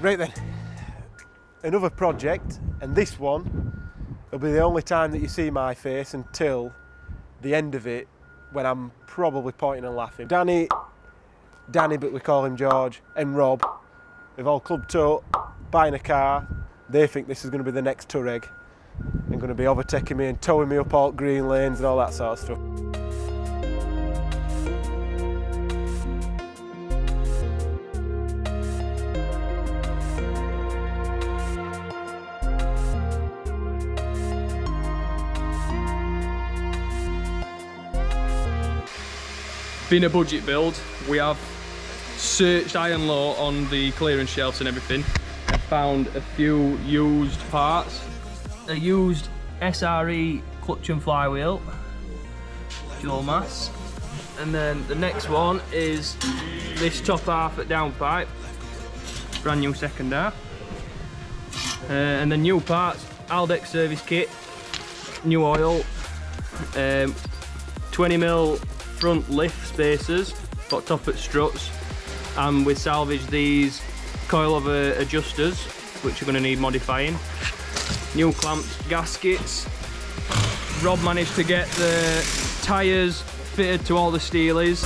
Right then, another project, and this one will be the only time that you see my face until the end of it, when I'm probably pointing and laughing. Danny, but we call him George, and Rob, they've all clubbed up, buying a car. They think this is going to be the next Touareg. They're going to be overtaking me and towing me up all green lanes and all that sort of stuff. Being a budget build, we have searched high and low on the clearance shelves and everything. I found a few used parts. A used SRE clutch and flywheel, dual mass. And then the next one is this top half at downpipe, brand new second half. And the new parts, Aldex service kit, new oil, 20mm front lift spacers, got top at struts, and we salvaged these coilover adjusters, which are going to need modifying. New clamps, gaskets. Rob managed to get the tyres fitted to all the steelies.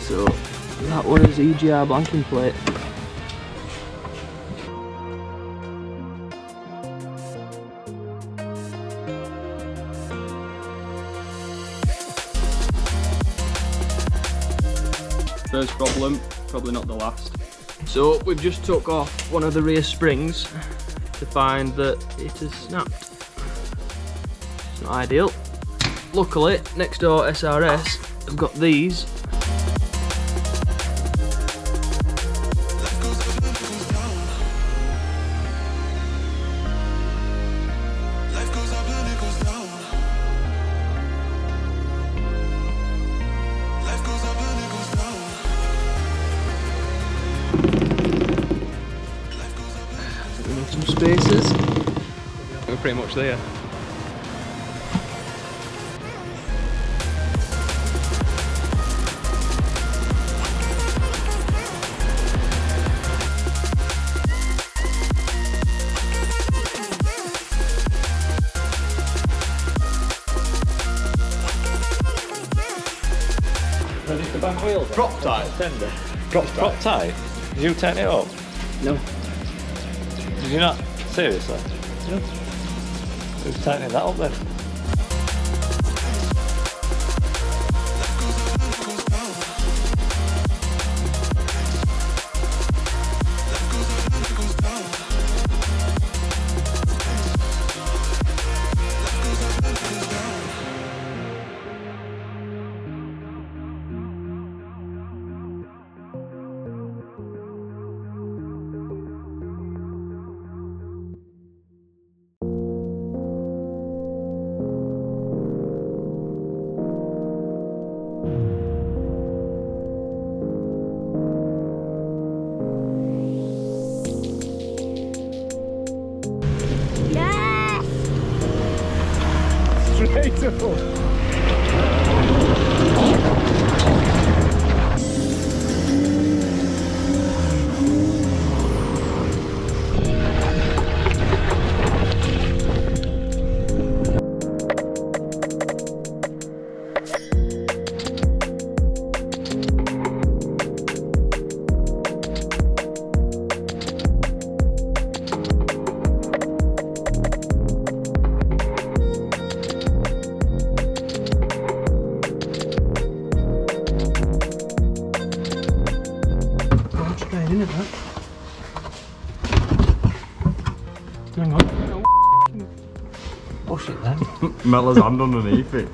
So that one is EGR blanking plate. First problem, probably not the last. So we've just took off one of the rear springs to find that it has snapped. It's not ideal. Luckily, next door SRS have got these. Some spaces. We're pretty much there. Ready to back wheels? Prop tight. Tender. Prop tight? Did you tighten it up? No. Did you not? Seriously? No. Who's tightening that up then? Straight up. Hang on. Push it then. Mella's hand underneath it.